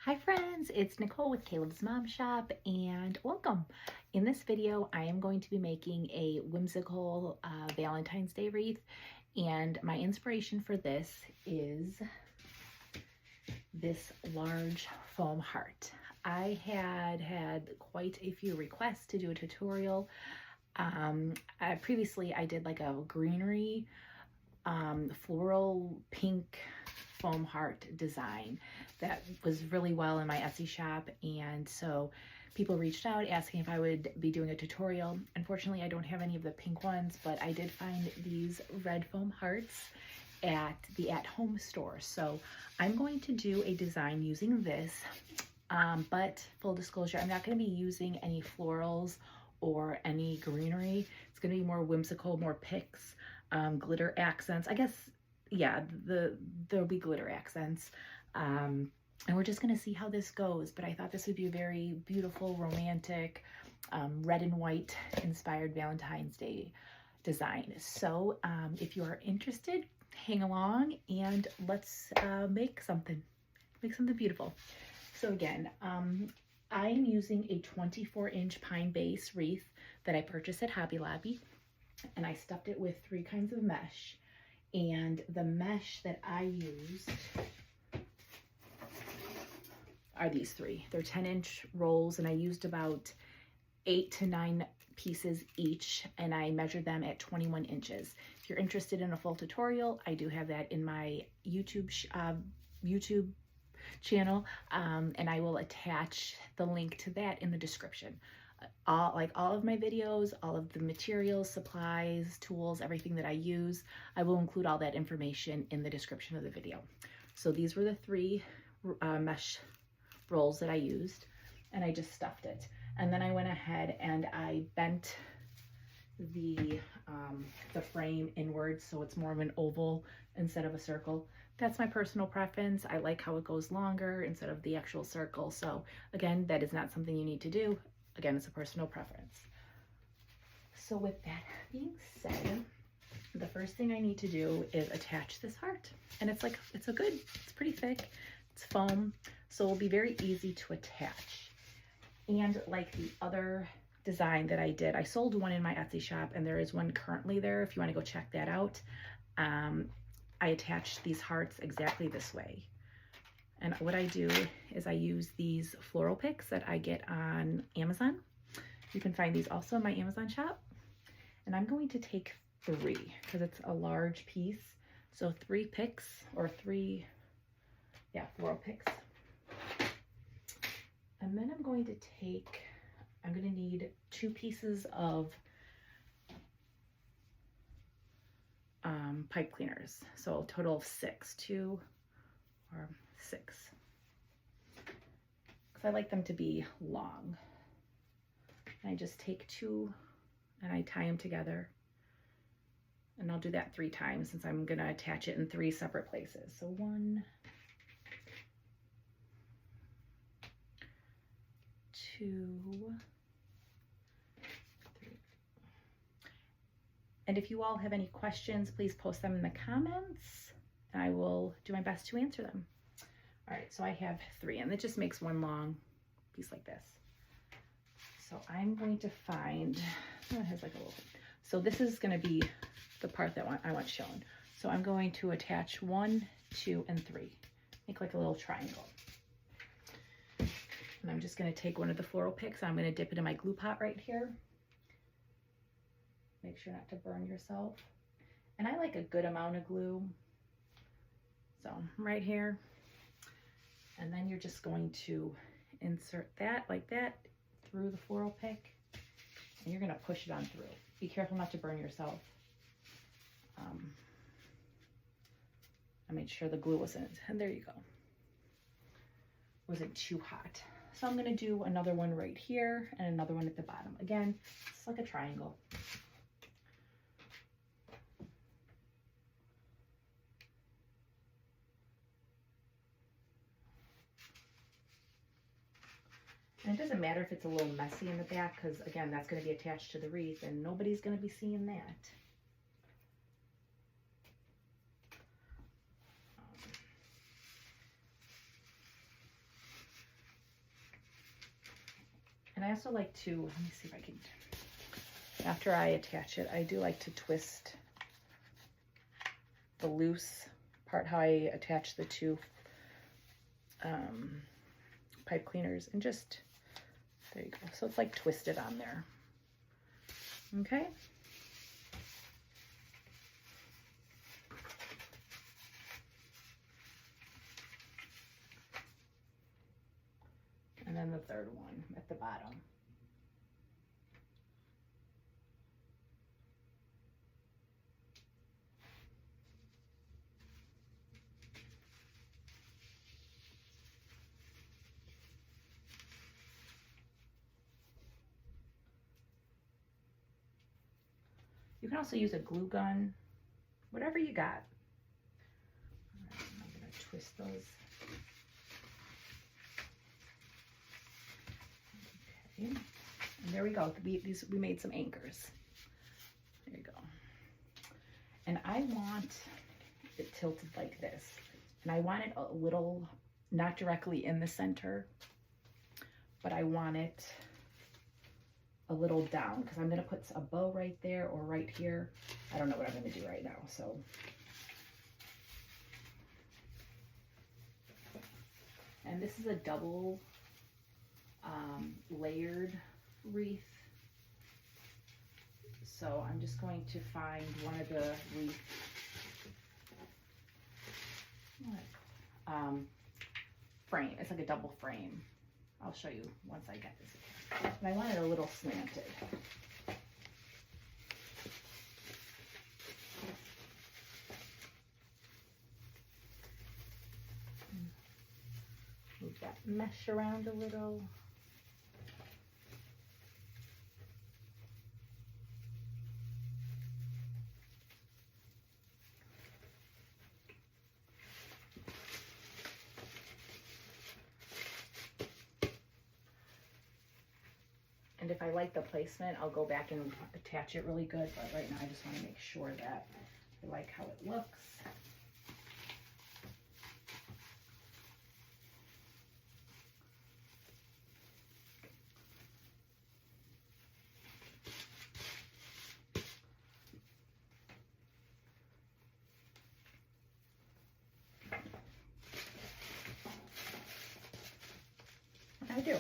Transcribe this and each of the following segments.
Hi friends, it's Nicole with Caleb's Mom Shop and welcome. In this video, I am going to be making a whimsical Valentine's Day wreath, and my inspiration for this is this large foam heart. I had quite a few requests to do a tutorial. Previously I did like a greenery floral pink foam heart design that was really well in my Etsy shop, and so people reached out asking if I would be doing a tutorial. Unfortunately, I don't have any of the pink ones, but I did find these red foam hearts at the at-home store, so I'm going to do a design using this, but full disclosure, I'm not going to be using any florals or any greenery. It's going to be more whimsical, more picks, glitter accents. I guess, yeah, there'll be glitter accents. And we're just going to see how this goes. But I thought this would be a very beautiful, romantic, red and white inspired Valentine's Day design. So if you are interested, hang along and let's make something beautiful. So again, I'm using a 24-inch pine base wreath that I purchased at Hobby Lobby, and I stuffed it with 3 kinds of mesh. And the mesh that I used are these 3. They're 10-inch rolls, and I used about 8 to 9 pieces each, and I measured them at 21 inches. If you're interested in a full tutorial, I do have that in my YouTube channel, and I will attach the link to that in the description. All of my videos, all of the materials, supplies, tools, everything that I use, I will include all that information in the description of the video. So these were the 3 mesh rolls that I used, and I just stuffed it. And then I went ahead and I bent the frame inwards so it's more of an oval instead of a circle. That's my personal preference. I like how it goes longer instead of the actual circle. So again, that is not something you need to do. Again, it's a personal preference. So with that being said, the first thing I need to do is attach this heart. And it's pretty thick, it's foam, so it'll be very easy to attach. And like the other design that I did, I sold one in my Etsy shop, and there is one currently there if you want to go check that out. I attached these hearts exactly this way. And what I do is I use these floral picks that I get on Amazon. You can find these also in my Amazon shop. And I'm going to take 3 because it's a large piece. So 3 picks, or 3, floral picks. And then I'm going to need 2 pieces of pipe cleaners. So a total of 6, 2 or 6. Because I like them to be long. And I just take 2 and I tie them together. And I'll do that 3 times since I'm going to attach it in 3 separate places. So 1, 2, 3. And if you all have any questions, please post them in the comments, and I will do my best to answer them. All right, so I have 3, and it just makes one long piece like this. So I'm going to find, it has like a little, so this is going to be the part that I want shown. So I'm going to attach 1, 2, and 3. Make like a little triangle. And I'm just going to take one of the floral picks. I'm going to dip it in my glue pot right here. Make sure not to burn yourself. And I like a good amount of glue. So right here. And then you're just going to insert that like that through the floral pick. And you're going to push it on through. Be careful not to burn yourself. I made sure the glue wasn't, and there you go. Wasn't too hot. So I'm going to do another one right here and another one at the bottom. Again, it's like a triangle. And it doesn't matter if it's a little messy in the back, because again, that's going to be attached to the wreath and nobody's going to be seeing that. And I also like to, let me see if I can, after I attach it, I do like to twist the loose part, how I attach the two pipe cleaners, and just, there you go. So it's like twisted on there. Okay. And then the third one at the bottom. You can also use a glue gun, whatever you got. All right, I'm gonna twist those. Okay, and there we go. We made some anchors. There you go. And I want it tilted like this, and I want it a little, not directly in the center, but I want it a little down, because I'm going to put a bow right there or right here. I don't know what I'm going to do right now. So and this is a double layered wreath. So I'm just going to find one of the wreath frame. It's like a double frame. I'll show you once I get this. And I want it a little slanted. Move that mesh around a little. And if I like the placement, I'll go back and attach it really good. But right now I just want to make sure that I like how it looks. I do.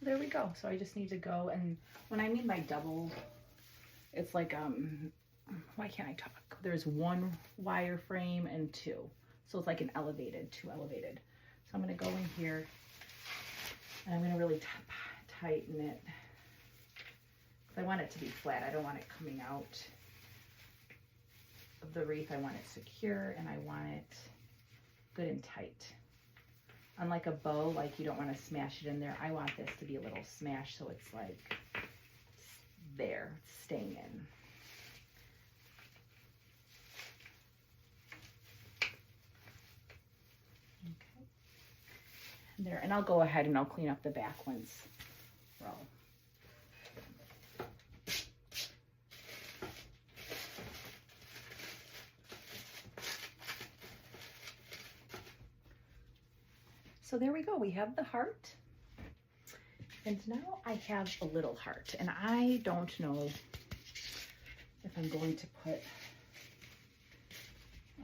There we go. So I just need to go, and when I mean by double, it's like, why can't I talk? There's one wire frame and two. So it's like an elevated, two elevated. So I'm going to go in here and I'm going to really tighten it. I want it to be flat. I don't want it coming out of the wreath. I want it secure and I want it good and tight. Unlike a bow, like you don't want to smash it in there. I want this to be a little smash so it's like there, it's staying in. Okay. There, and I'll go ahead and I'll clean up the back ones. Well, so there we go. We have the heart. And now I have a little heart. And I don't know if I'm going to put,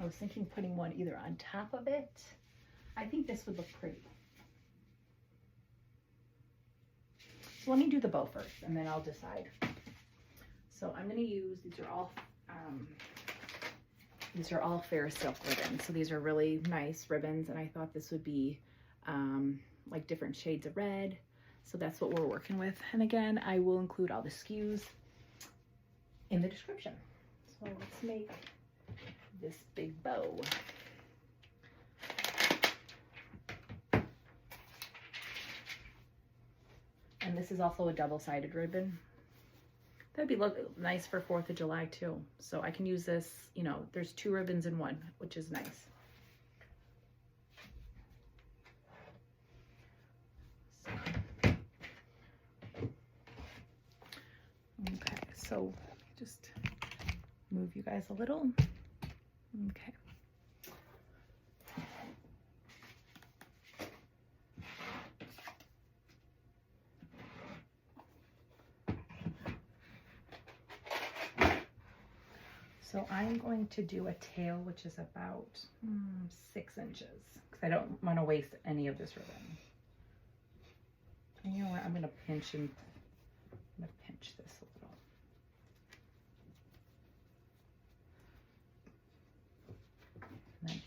I was thinking putting one either on top of it. I think this would look pretty. So let me do the bow first and then I'll decide. So I'm going to use, these are all fair silk ribbons. So these are really nice ribbons and I thought this would be like different shades of red. So that's what we're working with. And again, I will include all the SKUs in the description. So let's make this big bow. And this is also a double-sided ribbon. That'd be nice for 4th of July too. So I can use this, you know, there's 2 ribbons in one, which is nice. Okay, so just move you guys a little. Okay. So I'm going to do a tail, which is about 6 inches, because I don't want to waste any of this ribbon. And you know what? I'm going to pinch this a little. And then,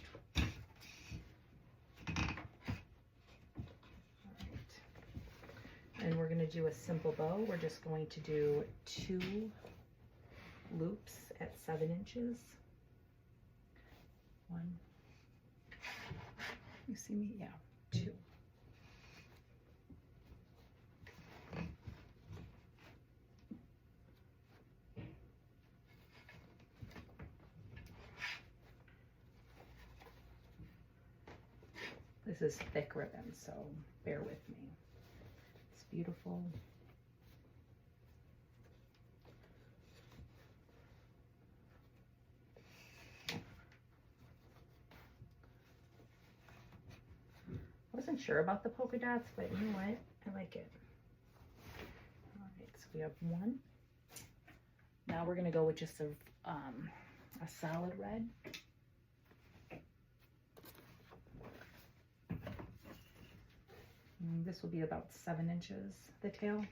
all right. And we're going to do a simple bow. We're just going to do 2 loops at 7 inches. 1. You see me? Yeah. 2. This is thick ribbon, so bear with me. It's beautiful. I wasn't sure about the polka dots, but you know what? I like it. All right, so we have 1. Now we're gonna go with just a solid red. And this will be about 7 inches, the tail.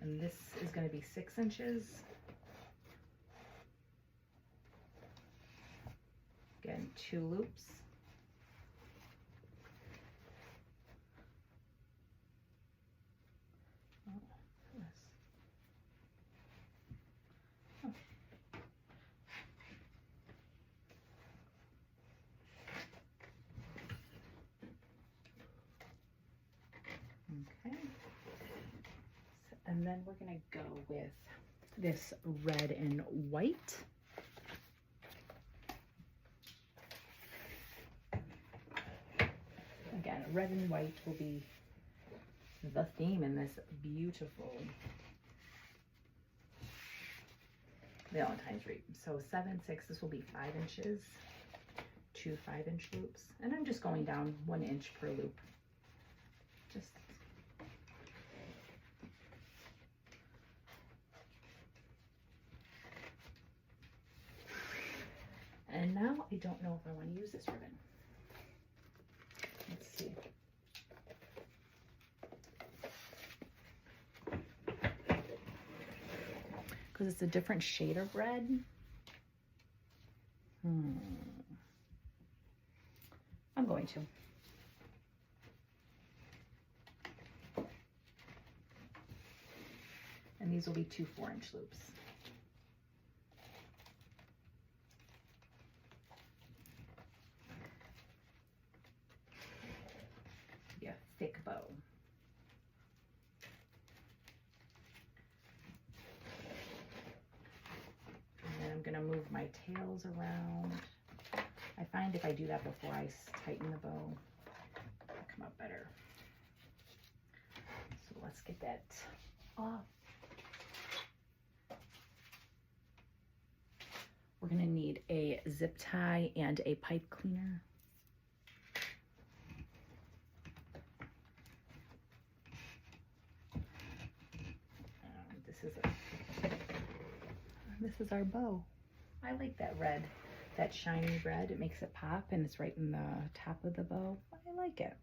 And this is gonna be 6 inches. Again, 2 loops. Oh, yes. Oh. Okay. So, and then we're gonna go with this red and white. Again, red and white will be the theme in this beautiful Valentine's wreath. So 7, 6, this will be 5 inches, 2 5-inch loops. And I'm just going down 1 inch per loop. Just and now I don't know if I want to use this ribbon. Let's see. Because it's a different shade of red. I'm going to. And these will be 2 4-inch loops. Yeah, thick bow. And then I'm going to move my tails around. I find if I do that before I tighten the bow, it'll come out better. So let's get that off. We're going to need a zip tie and a pipe cleaner. This is our bow. I like that red, that shiny red. It makes it pop, and it's right in the top of the bow. I like it.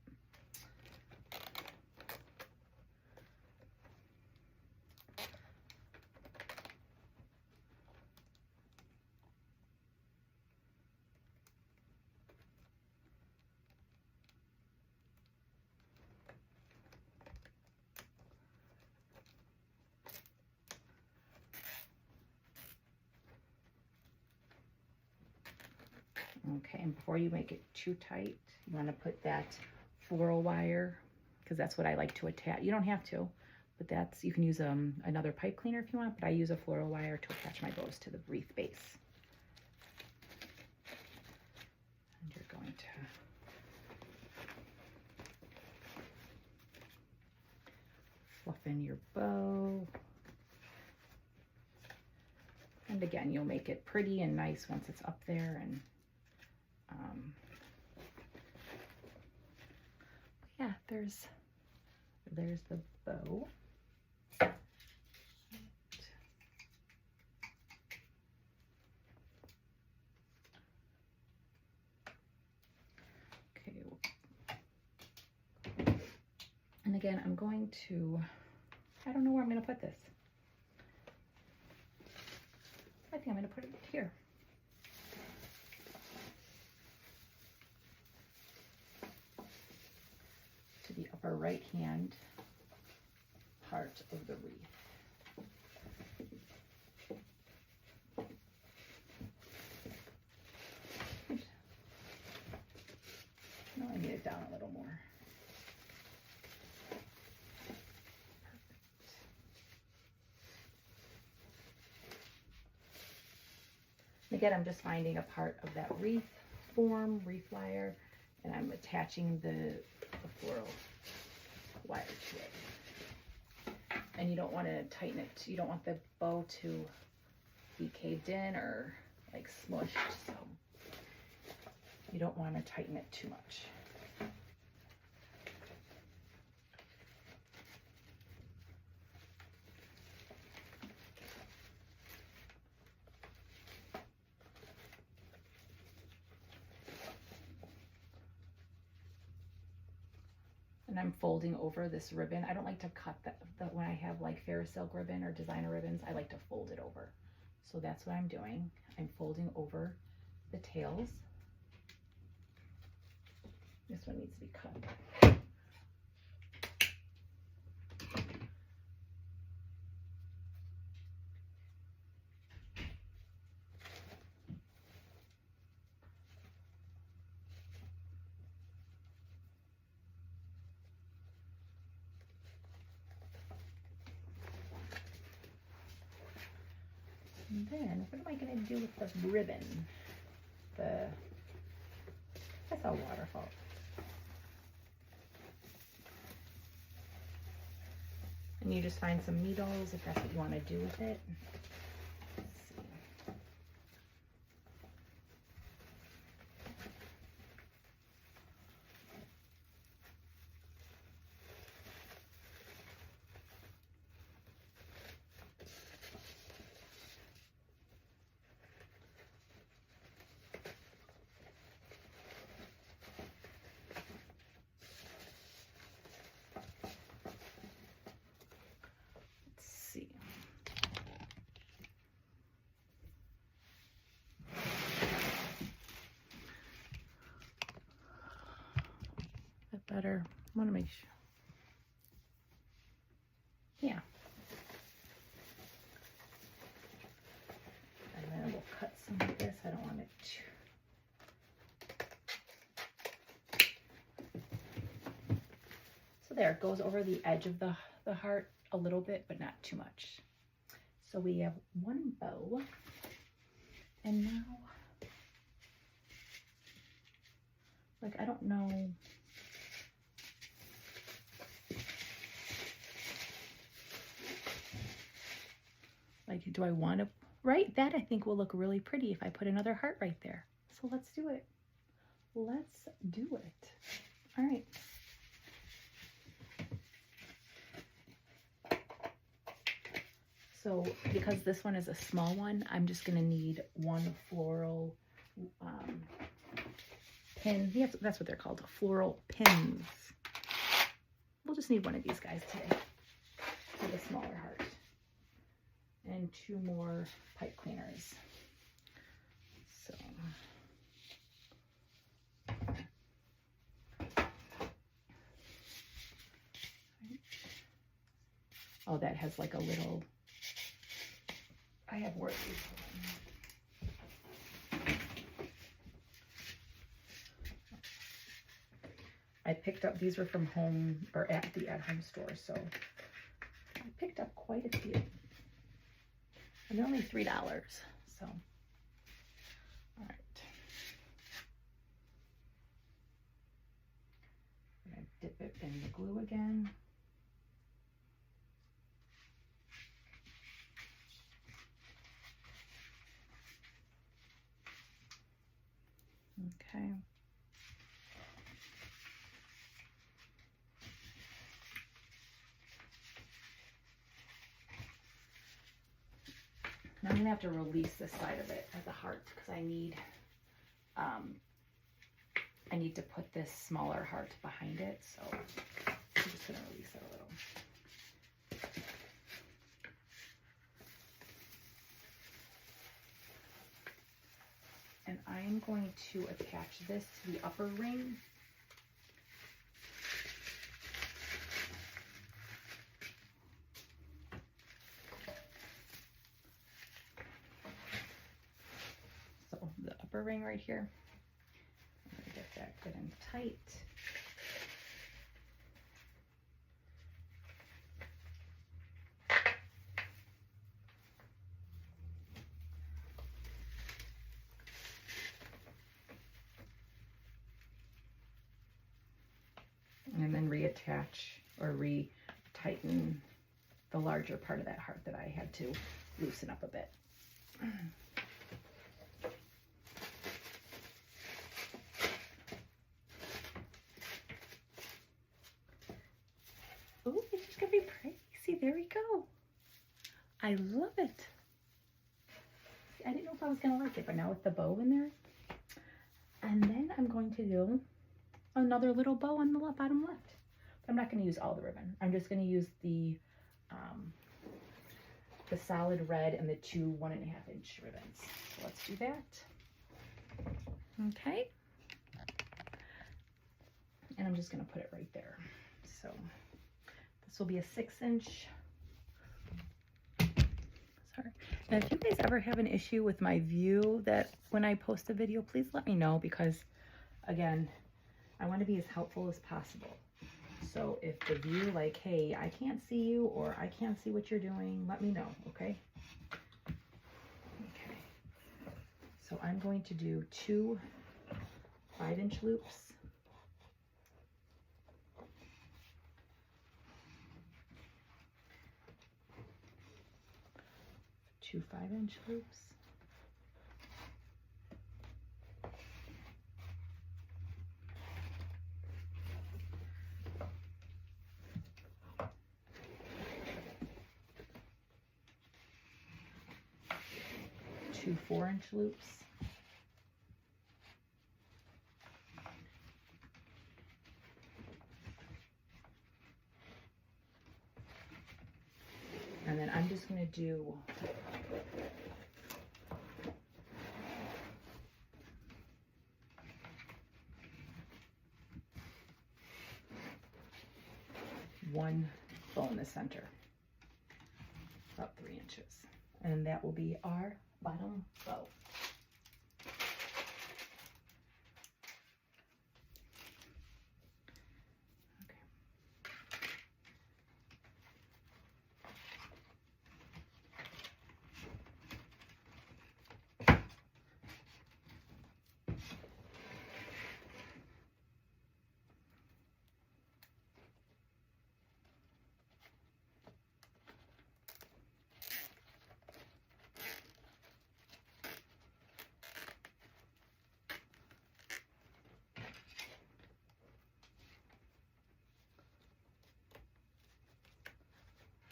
Okay, and before you make it too tight, you want to put that floral wire, because that's what I like to attach. You don't have to, but that's, you can use another pipe cleaner if you want, but I use a floral wire to attach my bows to the wreath base. And you're going to fluff in your bow. And again, you'll make it pretty and nice once it's up there. And yeah, there's the bow. again, I'm going to, I don't know where I'm going to put this. I think I'm going to put it here. To the upper right hand part of the wreath. No, I need it down a little more. Again, I'm just finding a part of that wreath form, wreath wire, and I'm attaching the floral wire to it. And you don't want to tighten it. You don't want the bow to be caved in or like smushed, so you don't want to tighten it too much. And I'm folding over this ribbon. I don't like to cut the when I have like Ferris silk ribbon or designer ribbons, I like to fold it over. So that's what I'm doing. I'm folding over the tails. This one needs to be cut. And then, what am I going to do with the ribbon? That's a waterfall. And you just find some needles if that's what you want to do with it. Let's see. Better. I want to make sure. Yeah. And then we'll cut some of this. I don't want it to. So there, it goes over the edge of the heart a little bit, but not too much. So we have one bow. And now, like, I don't know. Like, do I want to, right? That I think will look really pretty if I put another heart right there. So let's do it. Let's do it. All right. So because this one is a small one, I'm just going to need one floral pin. Yeah, that's what they're called, floral pins. We'll just need one of these guys today for the smaller heart. And 2 more pipe cleaners. So, oh, that has like a little, I have worked these. I picked up, these were from home, or at the at-home store, so I picked up quite a few. And they're only $3, so, all right. I'm gonna dip it in the glue again. Okay. Now I'm gonna have to release this side of it as a heart because I need to put this smaller heart behind it. So I'm just gonna release it a little. And I'm going to attach this to the upper ring. So the upper ring right here, I'm going to get that good and tight. And then reattach or re-tighten the larger part of that heart that I had to loosen up a bit. Oh, it's just gonna be pretty. See, there we go. I love it. I didn't know if I was gonna like it, but now with the bow in there. And then I'm going to do another little bow on the bottom left. But I'm not going to use all the ribbon. I'm just going to use the solid red and the two 1.5-inch ribbons. So let's do that. Okay. And I'm just going to put it right there. So this will be a 6-inch. Sorry. Now, if you guys ever have an issue with my view that when I post a video, please let me know, because again, I want to be as helpful as possible. So if the view, like, hey, I can't see you or I can't see what you're doing, let me know, okay? Okay. So I'm going to do 2 5-inch loops. 2 5-inch loops. Two 4-inch loops. And then I'm just going to do one bow in the center, about 3 inches. And that will be our bottom bow.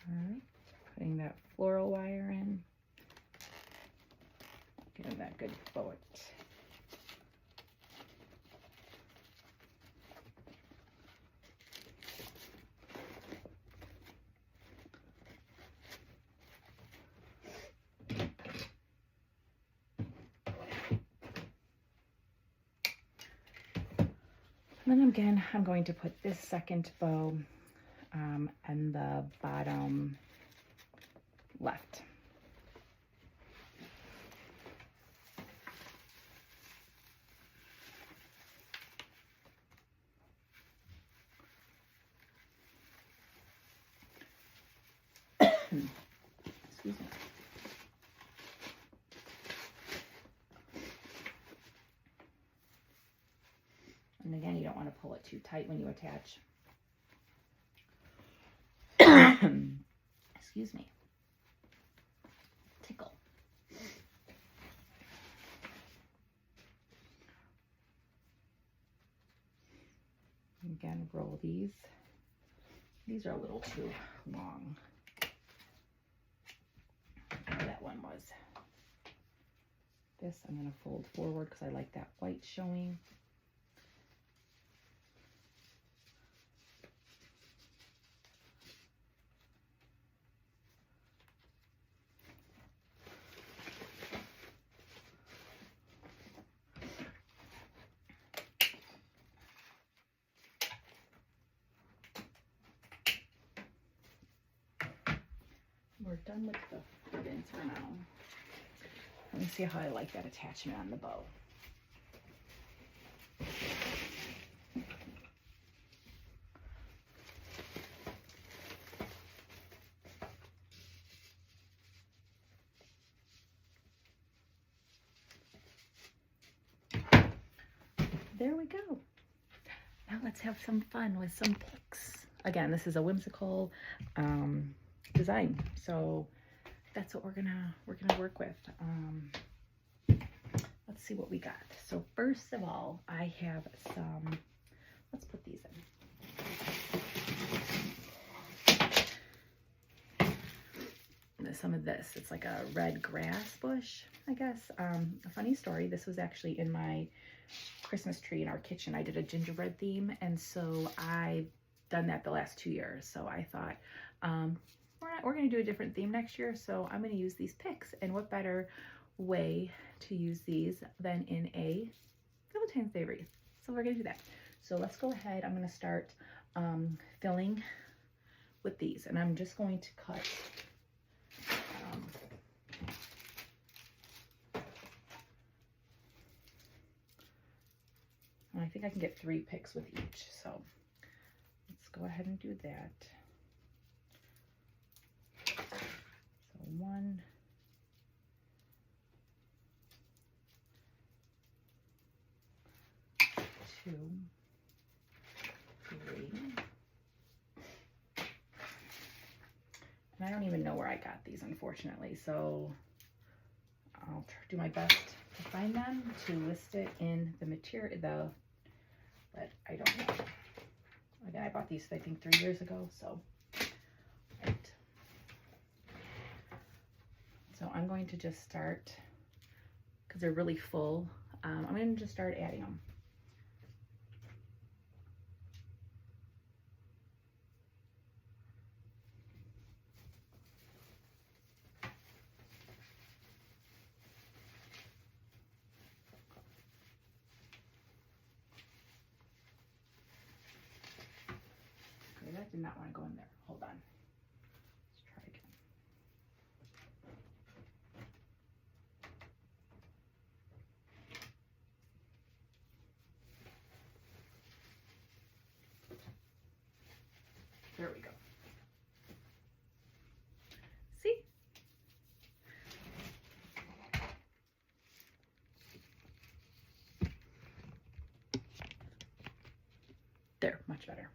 Alright, putting that floral wire in, getting that good bullet. And then again, I'm going to put this second bow and the bottom left. Excuse me. And again, you don't want to pull it too tight when you attach. Excuse me. Tickle. Again, roll these. These are a little too long. That one was. This I'm going to fold forward because I like that white showing. we're done with the ribbons for now. Let me see how I like that attachment on the bow. There we go. Now let's have some fun with some picks. Again, this is a whimsical design, so that's what we're gonna work with. Let's see what we got. So first of all, I have some. Let's put these in. Some of this. It's like a red grass bush, I guess. A funny story. This was actually in my Christmas tree in our kitchen. I did a gingerbread theme, and so I've done that the last 2 years. So I thought we're gonna do a different theme next year, so I'm gonna use these picks. And what better way to use these than in a Valentine's Day wreath? So we're gonna do that. So let's go ahead. I'm gonna start filling with these, and I'm just going to cut I think I can get 3 picks with each, so let's go ahead and do that. So 1, 2, 3. And I don't even know where I got these, unfortunately, so I'll do my best to find them, to list it in the material, but I don't know. Again, I bought these, I think, 3 years ago, so. Right. So I'm going to just start, because they're really full, I'm going to just start adding them. That did not want to go in there. Hold on. Let's try again. There we go. See? There, much better.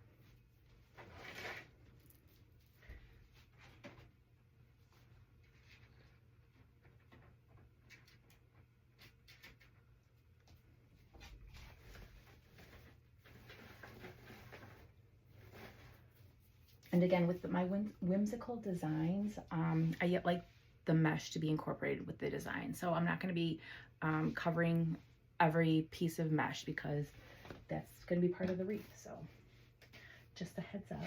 And again, with my whimsical designs, I yet like the mesh to be incorporated with the design. So I'm not going to be covering every piece of mesh because that's going to be part of the wreath. So just a heads up.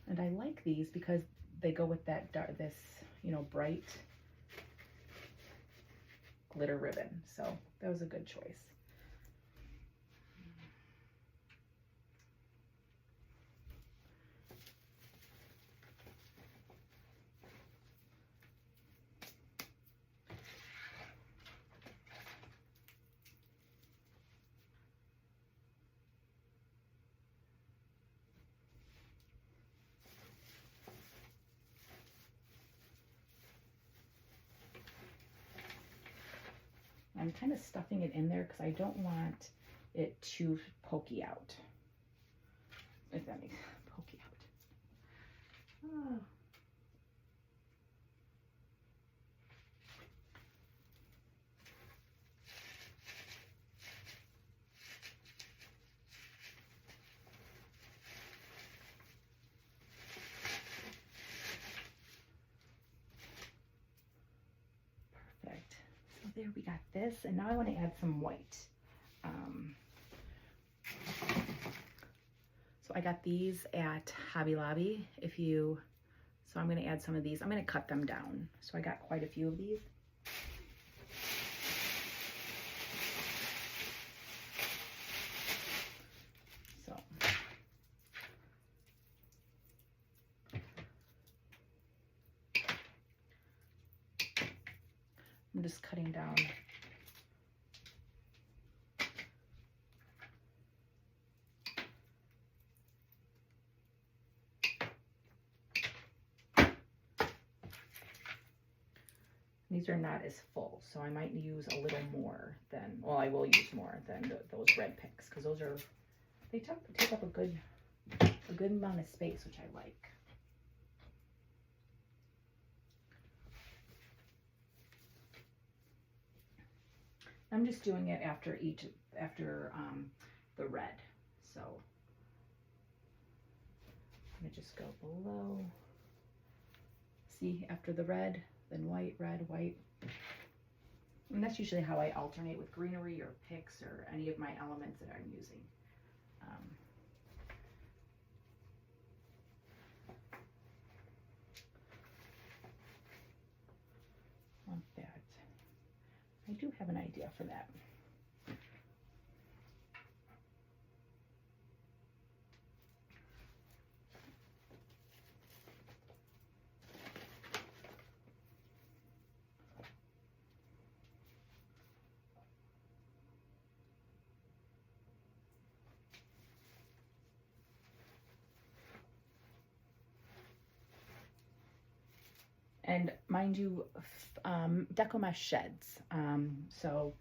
And I like these because they go with that this, you know, bright glitter ribbon. So that was a good choice. I'm kind of stuffing it in there because I don't want it too pokey out. If that makes pokey out. Oh. Perfect. So there we got this, and now I want to add some white. So I got these at Hobby Lobby. So I'm going to add some of these. I'm going to cut them down. So I got quite a few of these. So I'm just cutting down. These are not as full, so I might use a little more than, well, I will use more than those red picks, because those are, they take up a good amount of space, which I like. I'm just doing it after the red, so I'm gonna just go below. See, after the red, then white, red, white. And that's usually how I alternate with greenery or picks or any of my elements that I'm using. Want that. I do have an idea for that. And mind you, Deco mesh sheds. So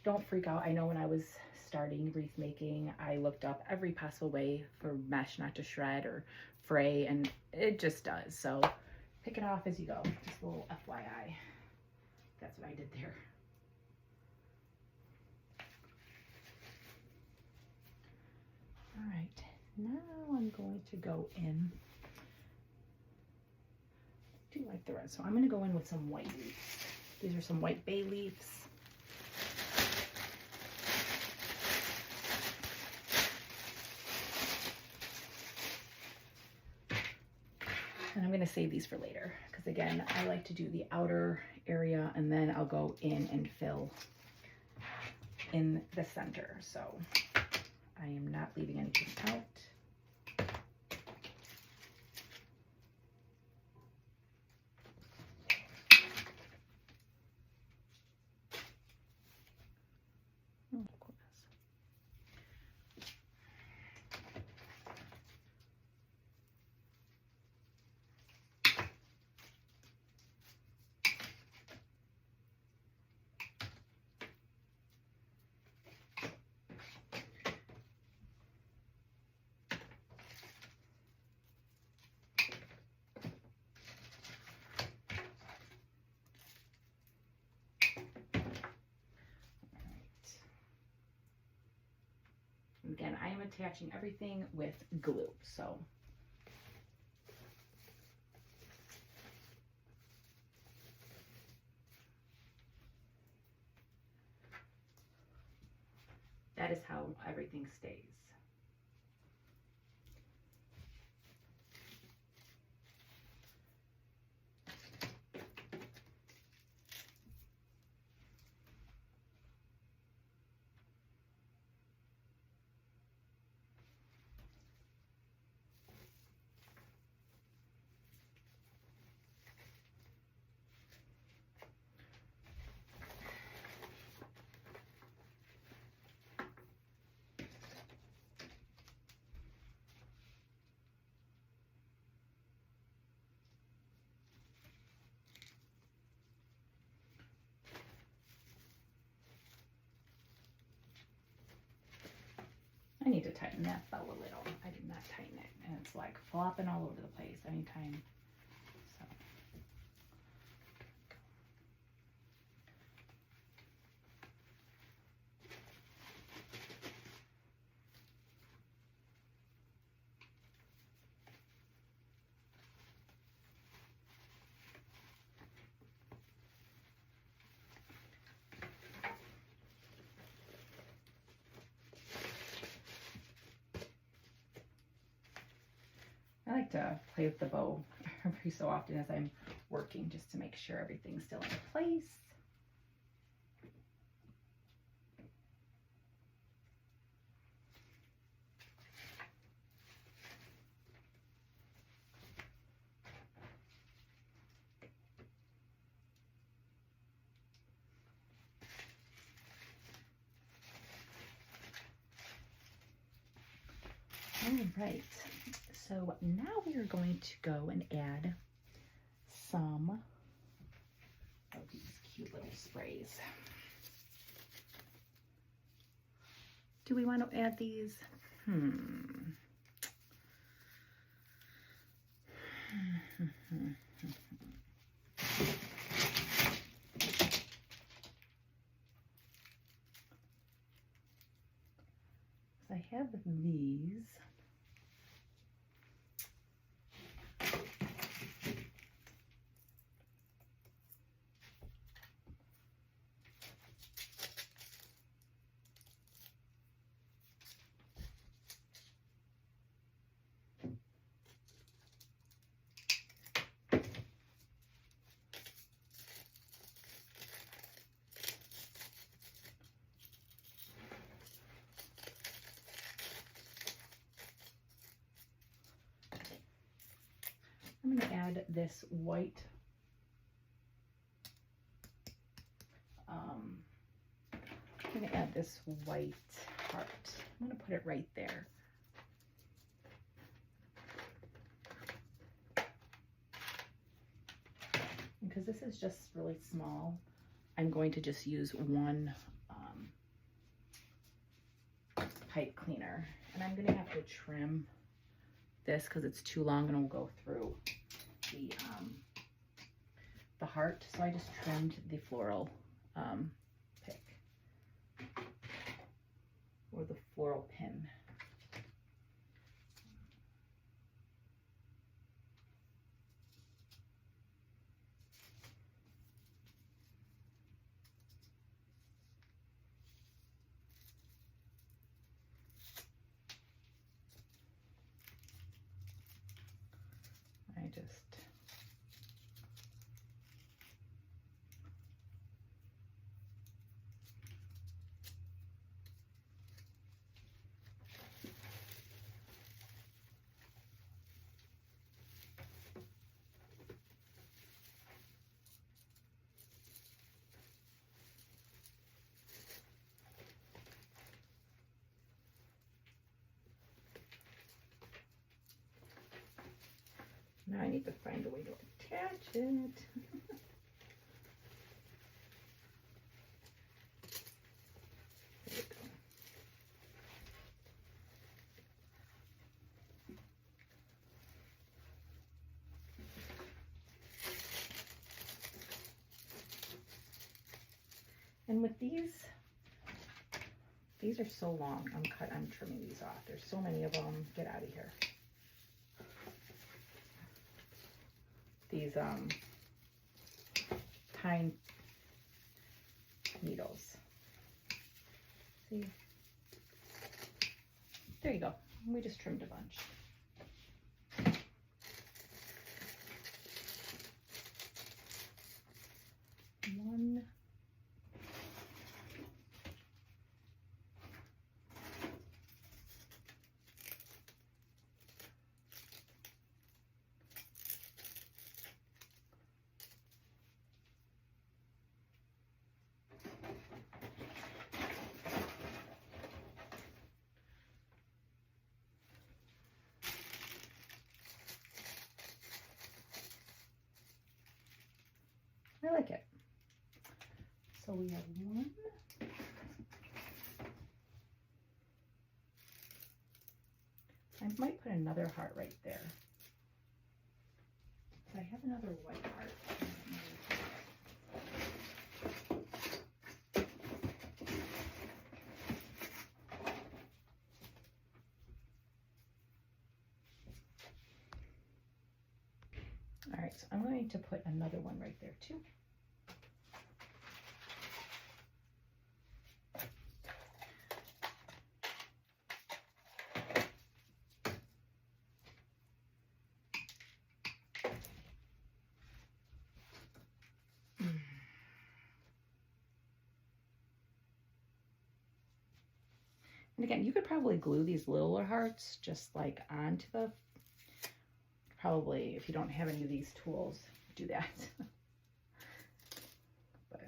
don't freak out. I know when I was starting wreath making, I looked up every possible way for mesh not to shred or fray, and it just does. So pick it off as you go. Just a little FYI. That's what I did there. All right, now I'm going to go in. I do like the red, so I'm going to go in with some white leaves. These are some white bay leaves. And I'm going to save these for later, because again, I like to do the outer area and then I'll go in and fill in the center. So I am not leaving anything out. Again, I am attaching everything with glue, so. That is how everything stays. I need to tighten that bow a little. I did not tighten it, and it's like flopping all over the place anytime. So. I like to play with the bow every so often as I'm working, just to make sure everything's still in place. All right, so now we are going to go and add some of these cute little sprays. Do we want to add these? So I have these. I'm going to add this white I'm going to add this white heart. I'm going to put it right there. Because this is just really small, I'm going to just use one pipe cleaner. And I'm going to have to trim this because it's too long and it'll go through the heart. So I just trimmed the floral pick or the floral pin. Now I need to find a way to attach it. There we go. And with these are so long. I'm trimming these off. There's so many of them. Get out of here. These pine needles. See? There you go. We just trimmed a bunch. One. I like it. So we have one. I might put another heart right there. So I have another white heart. All right, so I'm going to put another one right there too. And again, you could probably glue these littler hearts just like onto the, probably if you don't have any of these tools, do that. But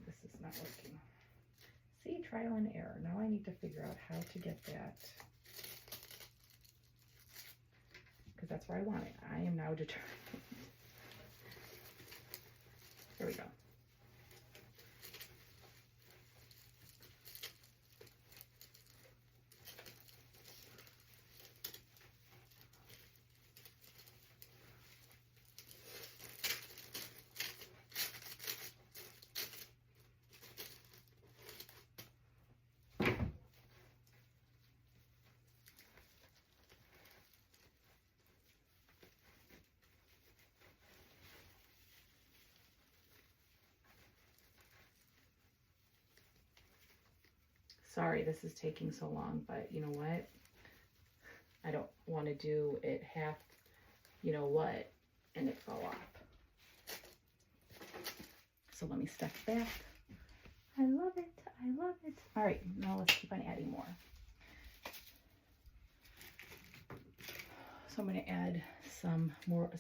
this is not working. See, trial and error. Now I need to figure out how to get that, because that's where I want it. I am now determined. Here we go. Sorry this is taking so long, but you know what? I don't want to do it half, you know what, and it fall off. So let me step back. I love it. I love it. All right, now let's keep on adding more. So I'm going to add some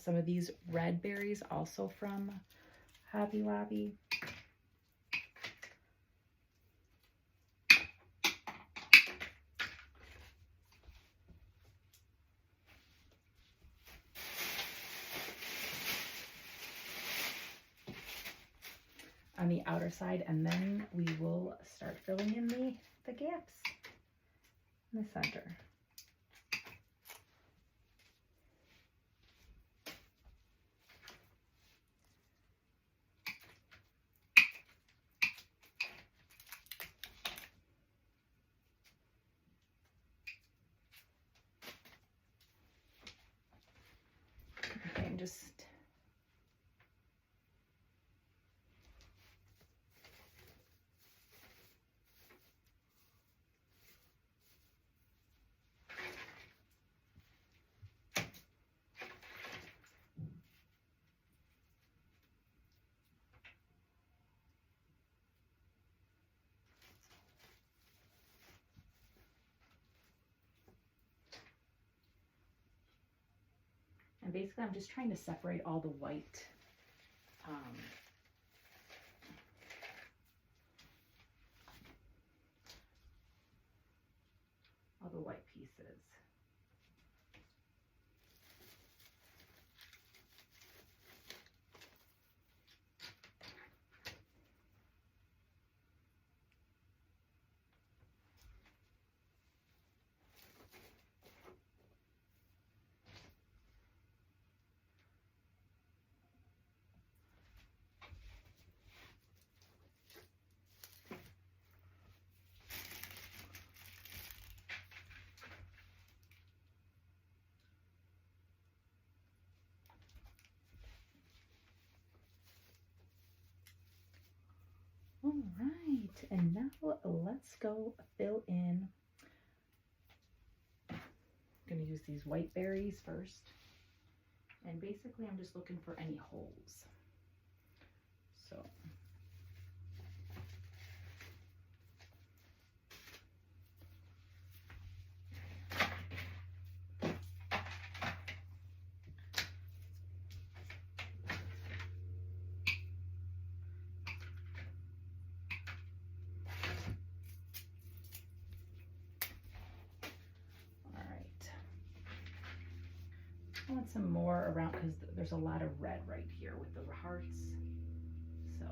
of these red berries also from Hobby Lobby. On the outer side, and then we will start filling in the gaps in the center. Okay, and just and basically I'm just trying to separate all the white pieces. All right, and now let's go fill in. I'm going to use these white berries first. And basically I'm just looking for any holes. So I want some more around because there's a lot of red right here with the hearts. So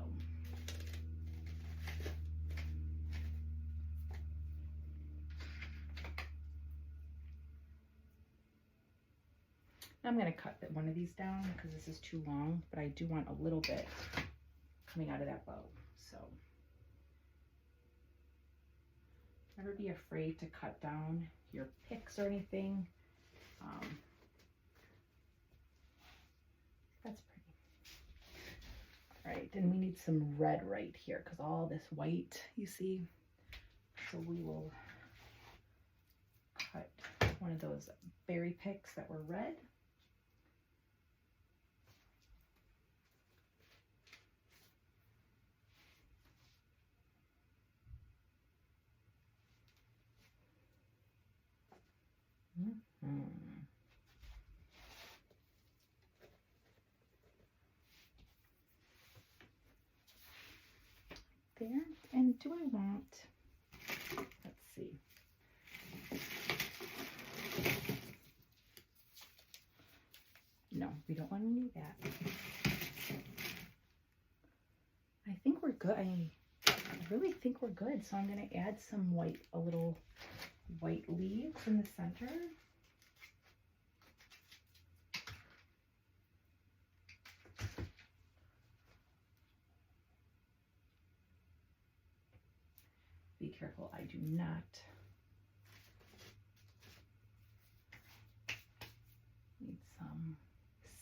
I'm going to cut one of these down because this is too long, but I do want a little bit coming out of that bow. So never be afraid to cut down your picks or anything. That's pretty. All right, and we need some red right here because all this white, you see. So we will cut one of those berry picks that were red. There, and do I want, let's see. No, we don't want to do that. I think we're good. I really think we're good. So I'm going to add some white, a little white leaves in the center. Be careful, I do not need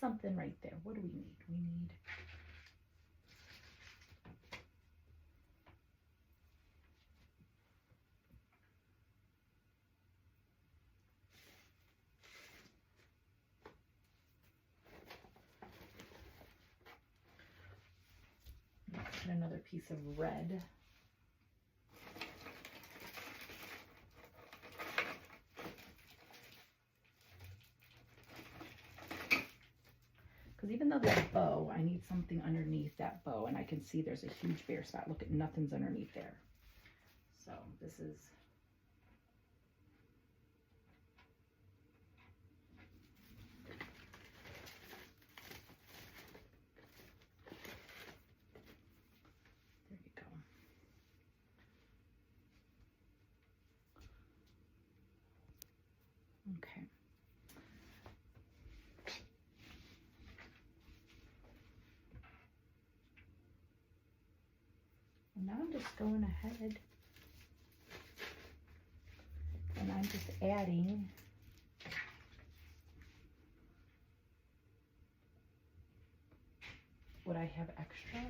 something right there. What do we need? We need put another piece of red. Because even though there's a bow, I need something underneath that bow, and I can see there's a huge bare spot. Look at nothing's underneath there. So this is there you go. Okay. Now I'm just going ahead and I'm just adding what I have extra.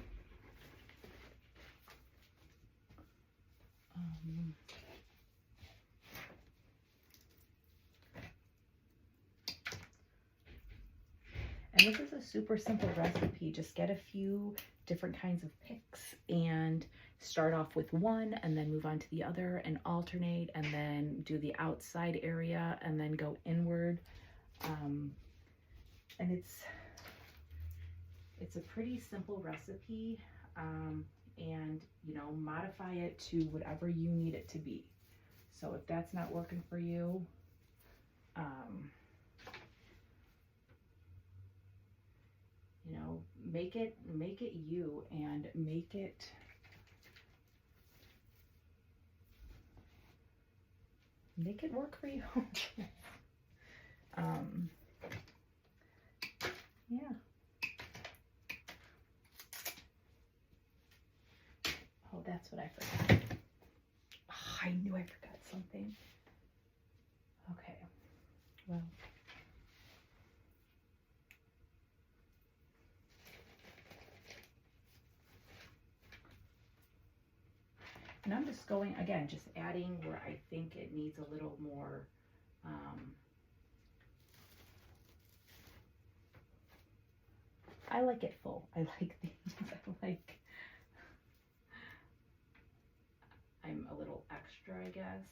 And this is a super simple recipe. Just get a few different kinds of picks and start off with one and then move on to the other and alternate and then do the outside area and then go inward. And it's a pretty simple recipe, and you know, modify it to whatever you need it to be. So if that's not working for you, you know, make it you and make it work for you. Yeah. Oh, that's what I forgot. Oh, I knew I forgot something. Okay. Well. And I'm just going, again, just adding where I think it needs a little more, I like it full. I like things. I'm a little extra, I guess.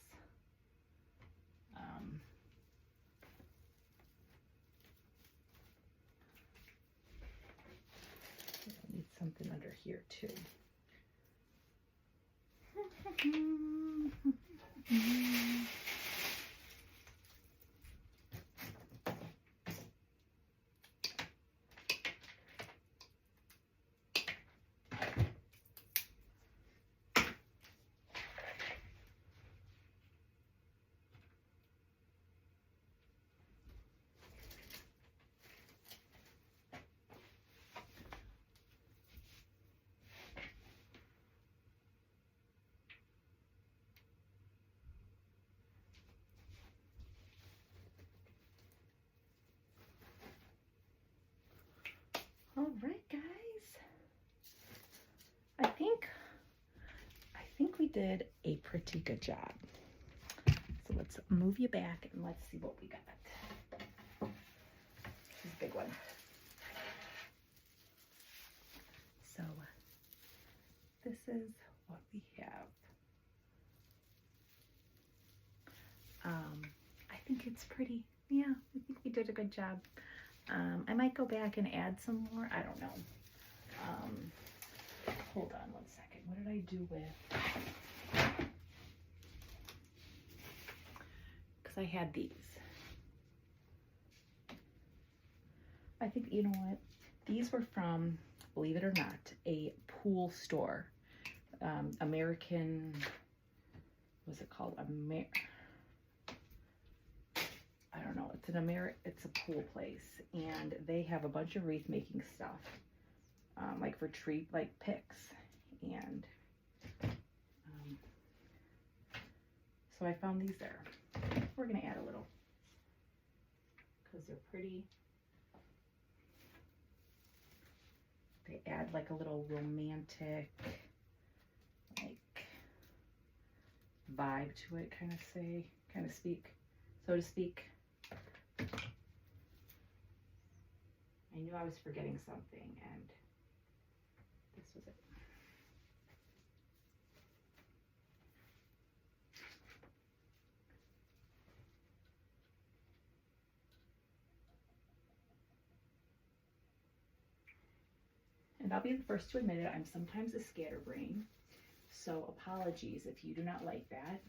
I need something under here too. did a pretty good job. So let's move you back and let's see what we got. This is a big one. So this is what we have. I think it's pretty. Yeah, I think we did a good job. I might go back and add some more. I don't know. Hold on one second. What did I do with? Because I had these. I think, you know what? These were from, believe it or not, a pool store. American, what's it called? I don't know. It's a pool place, and they have a bunch of wreath making stuff, like for tree, like picks, and so I found these there. We're gonna add a little because they're pretty. They add like a little romantic, like vibe to it, kind of speak, so to speak. I knew I was forgetting something, and this was it. And I'll be the first to admit it, I'm sometimes a scatterbrain, so apologies if you do not like that.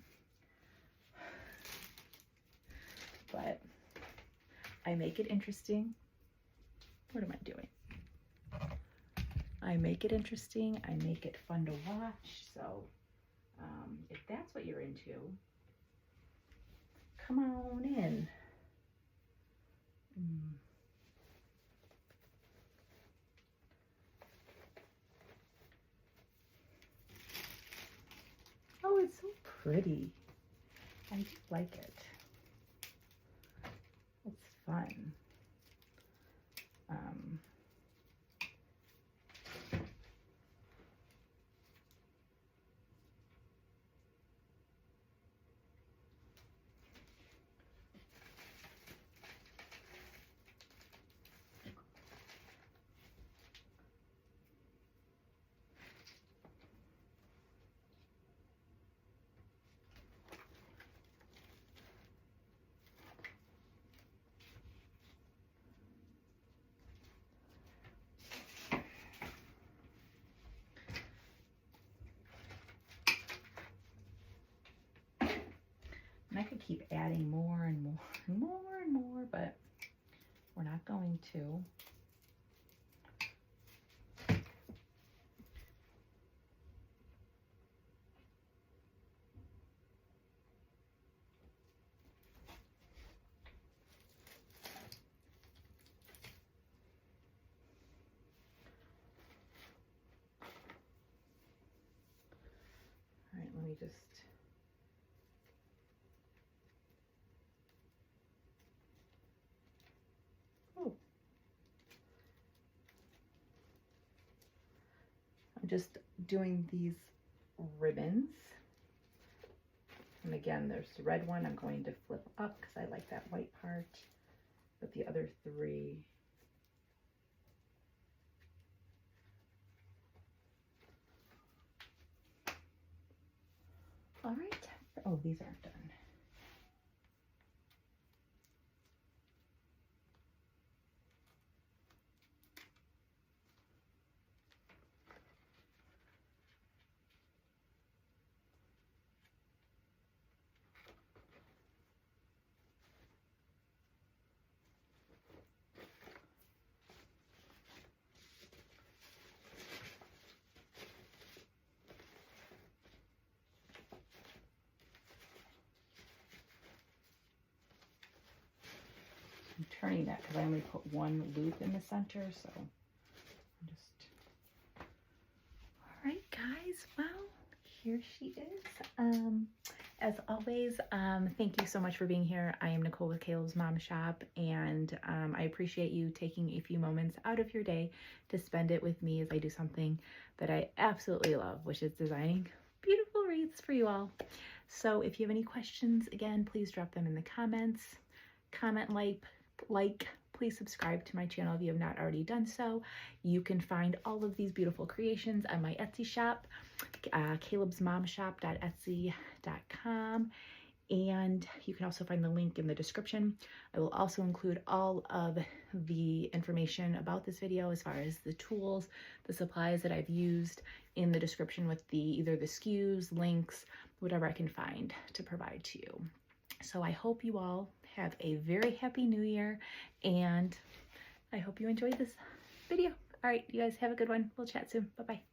But I make it interesting. What am I doing? I make it interesting. I make it fun to watch. So if that's what you're into, come on in. Oh, it's so pretty. I do like it. It's fun. And I could keep adding more and more and more and more, but we're not going to. All right, let me just. Oh. I'm just doing these ribbons. And again, there's the red one I'm going to flip up because I like that white part. But the other three. All right. Oh, these aren't done. I'm turning that because I only put one loop in the center, so I'm just. All right, guys. Well, here she is. As always, thank you so much for being here. I am Nicole with Caleb's Mom Shop, and I appreciate you taking a few moments out of your day to spend it with me as I do something that I absolutely love, which is designing beautiful beautiful wreaths for you all. So if you have any questions, again, please drop them in the comments. Comment, like, please subscribe to my channel if you have not already done so. You can find all of these beautiful creations on my Etsy shop, calebsmomshop.etsy.com. And you can also find the link in the description. I will also include all of the information about this video as far as the tools, the supplies that I've used in the description with either the SKUs, links, whatever I can find to provide to you. So I hope you all have a very happy new year, and I hope you enjoyed this video. All right, you guys have a good one. We'll chat soon. Bye-bye.